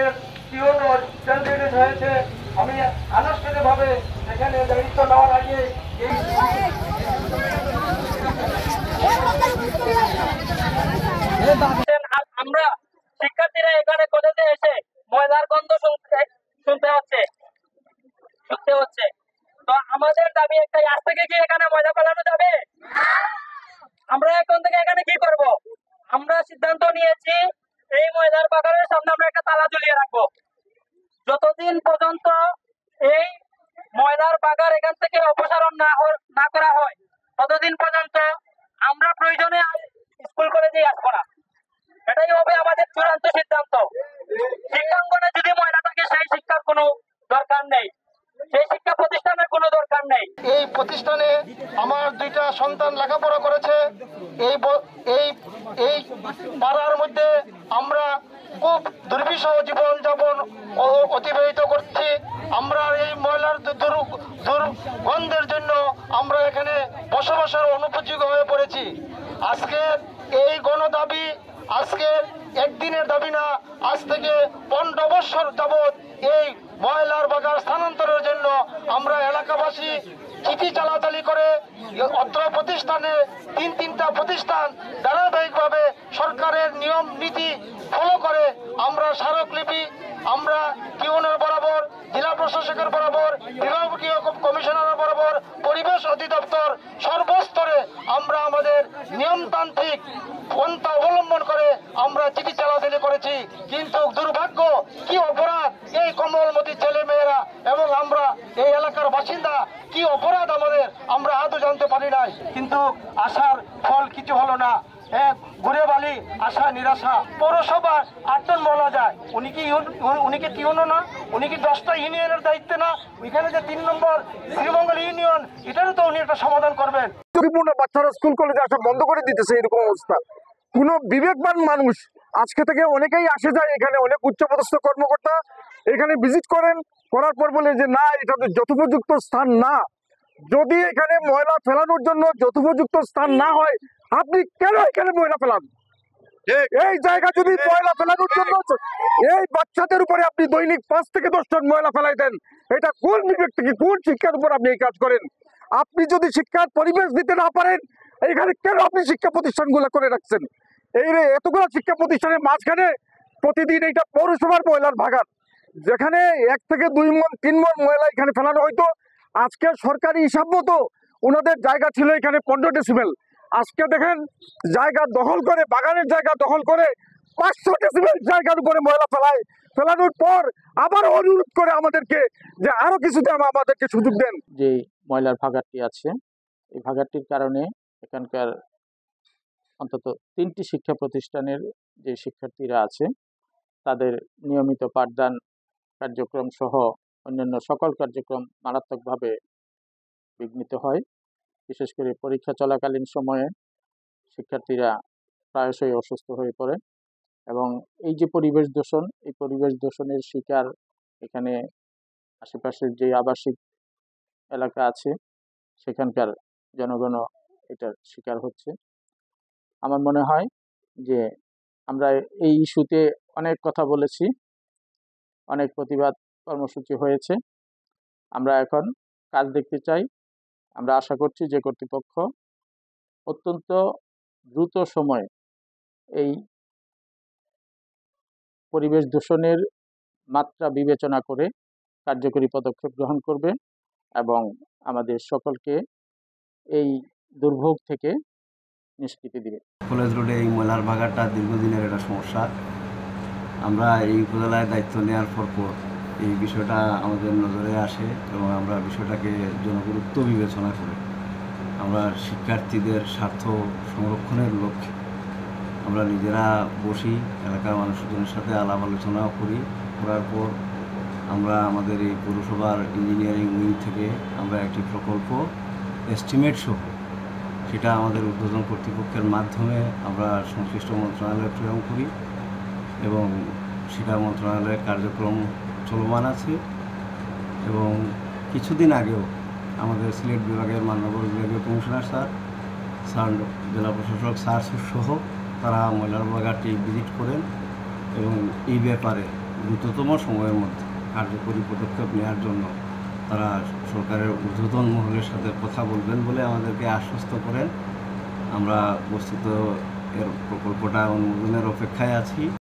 বিভাগের পিওনও ক্যান্ডিডেট হয়েছে। আমি আনুষ্ঠানিকভাবে এখানে দায়িত্ব নেওয়ার আগে আমরা শিক্ষার্থীরা এখানে কলেজে এসে ময়লার গন্ধ শুনতে হচ্ছে। তো আমাদের দাবি একটাই, আজ থেকে কি এখানে ময়লা ফেলানো যাবে? আমরা এখন থেকে এখানে কি করব? আমরা সিদ্ধান্ত নিয়েছি এই ময়লার বাগানের সামনে আমরা একটা তালা ঝুলিয়ে রাখবো। যতদিন পর্যন্ত এই ময়লার বাগান এখান থেকে অপসারণ না করা হয় ততদিন পর্যন্ত আমরা প্রয়োজনে স্কুল কলেজে আসবো না। এটাই হবে আমাদের চূড়ান্ত সিদ্ধান্ত। শিক্ষাঙ্গনে যদি ময়লা থাকে সেই শিক্ষার কোনো দরকার নেই, সেই শিক্ষা প্রতিষ্ঠানের কোনো দরকার নেই। এই প্রতিষ্ঠানে আমার দুইটা সন্তান লেখাপড়া করেছে। এই পাড়ার মধ্যে আমরা খুব দুর্বিষহ জীবনযাপন অতিবাহিত করছি। আমরা এই ময়লার দুর্গন্ধের জন্য আমরা এখানে বসবাসের অনুপযোগী হয়ে পড়েছি। আজকে এই গণদাবি আজকে একদিনের দাবি না, আজ থেকে 15 বছর যাবৎ এই ময়লার বাগান স্থানান্তরের জন্য আমরা এলাকাবাসী চিঠি চালাচালি করে অত্র প্রতিষ্ঠানে তিনটা প্রতিষ্ঠান ধারাবাহিকভাবে সরকারের নিয়ম নীতি ফলো করে আমরা স্মারকলিপি আমরা পিওনের বরাবর, জেলা প্রশাসকের বরাবর, বিভাগীয় কমিশনারের বরাবর, পরিবেশ অধিদপ্তর সর্বস্তরে আমরা আমাদের নিয়মতান্ত্রিক পন্থা অবলম্বন করে আমরা চিঠি চালাচালি করেছি। কিন্তু দুর্ভাগ্য, কি অপরাধ এই কমলমতি ছেলে মেয়েরা এবং আমরা এই এলাকার বাসিন্দা, কি অপরাধ আমাদের আমরা আদৌ জানতে পারি নাই। কিন্তু আশার ফল কিছু হলো না। ঘুরে বালি আশা নিরাশা। পৌরসভা 8 জন বলা যায়, উনি কি টিউনো না? উনি কি 10টা ইউনিয়নের দায়িত্বে না? ওইখানে যে 3 নম্বর শ্রীমঙ্গল ইউনিয়ন, এটারও তো উনি একটা সমাধান করবেন। বাচ্চারা স্কুল কলেজে আসা বন্ধ করে দিতেছে, এরকম অবস্থা। কোন বিবেকবান মানুষ আজকে থেকে অনেকেই আসে যায়, এখানে অনেক উচ্চপদস্থ কর্মকর্তা এখানে ভিজিট করার পর বলে যে না, এটা তো যথোপযুক্ত স্থান না। যদি এখানে ময়লা ফেলানোর জন্য যথোপযুক্ত স্থান না হয়, আপনি কেন এখানে ময়লা ফেলান? এই জায়গা যদি ময়লা ফেলানোর জন্য এই বাচ্চাদের উপরে আপনি দৈনিক 5 থেকে 10 টন ময়লা ফেলাই দেন, এটা কোন বিবেক থেকে, কোন শিক্ষার উপর আপনি এই কাজ করেন? আপনি যদি শিক্ষার পরিবেশ দিতে না পারেন, এখানে কেন আপনি শিক্ষা প্রতিষ্ঠানগুলো করে রাখছেন? এই এতগুলো শিক্ষা প্রতিষ্ঠানের মাঝখানে প্রতিদিন এইটা পৌরসভার ময়লার ভাগান, যেখানে 1 থেকে 2 মণ 3 মণ ময়লা এখানে ফেলানো হয়তো। আজকে সরকারি হিসাব মতো ওনাদের জায়গা ছিল এখানে 15 ডেসিবেল। আজকে দেখেন জায়গা দখল করে, বাগানের জায়গা দখল করে 500 ডেসিবেল জায়গার উপরে ময়লা ফেলানোর পর আবার অনুরোধ করে আমাদেরকে যে আরো কিছুতে আমাদেরকে সুযোগ দেন। যে ময়লার ভাগারটি আছে, এই ভাগারটির কারণে এখানকার অন্তত 3টি শিক্ষা প্রতিষ্ঠানের যে শিক্ষার্থীরা আছে তাদের নিয়মিত পাঠদান কার্যক্রম সহ অন্যান্য সকল কার্যক্রম মারাত্মকভাবে বিঘ্নিত হয়। বিশেষ করে পরীক্ষা চলাকালীন সময়ে শিক্ষার্থীরা প্রায়শই অসুস্থ হয়ে পড়ে এবং এই যে পরিবেশ দূষণ, এই পরিবেশ দূষণের শিকার এখানে আশেপাশের যে আবাসিক এলাকা আছে সেখানকার জনগণও এটার শিকার হচ্ছে। আমার মনে হয় যে আমরা এই ইস্যুতে অনেক কথা বলেছি, অনেক প্রতিবাদ কর্মসূচি হয়েছে। আমরা এখন কাজ দেখতে চাই। আমরা আশা করছি যে কর্তৃপক্ষ অত্যন্ত দ্রুত সময়ে এই পরিবেশ দূষণের মাত্রা বিবেচনা করে কার্যকরী পদক্ষেপ গ্রহণ করবে এবং আমাদের সকলকে এই দুর্ভোগ থেকে নিষ্কৃতি দিবে। কলেজ রোডে এই ময়লার ভাগারটা দীর্ঘদিনের একটা সমস্যা। আমরা এই উপজেলায় দায়িত্ব নেওয়ার পর এই বিষয়টা আমাদের নজরে আসে এবং আমরা বিষয়টাকে জনগুরুত্ব বিবেচনা করে আমরা শিক্ষার্থীদের স্বার্থ সংরক্ষণের লক্ষ্যে আমরা নিজেরা বসি, এলাকার মানুষজনের সাথে আলাপ আলোচনা করার পর আমরা আমাদের এই পৌরসভার ইঞ্জিনিয়ারিং উইং থেকে আমরা একটি প্রকল্প এস্টিমেট সহ সেটা আমাদের ঊর্ধ্বতন কর্তৃপক্ষের মাধ্যমে আমরা সংশ্লিষ্ট মন্ত্রণালয়ে প্রেরণ করি এবং শিক্ষা মন্ত্রণালয়ের কার্যক্রম চলমান আছে। এবং কিছুদিন আগেও আমাদের সিলেট বিভাগের মান্যবর বিভাগীয় কমিশনার স্যার জেলা প্রশাসক স্যার সহ তারা ময়লার বাগানটি ভিজিট করেন এবং এই ব্যাপারে দ্রুততম সময়ের মধ্যে কার্যকরী পদক্ষেপ নেওয়ার জন্য তারা সরকারের ঊর্ধ্বতন মহলের সাথে কথা বলবেন বলে আমাদেরকে আশ্বস্ত করেন। আমরা বস্তুত এর প্রকল্পটা অনুমোদনের অপেক্ষায় আছি।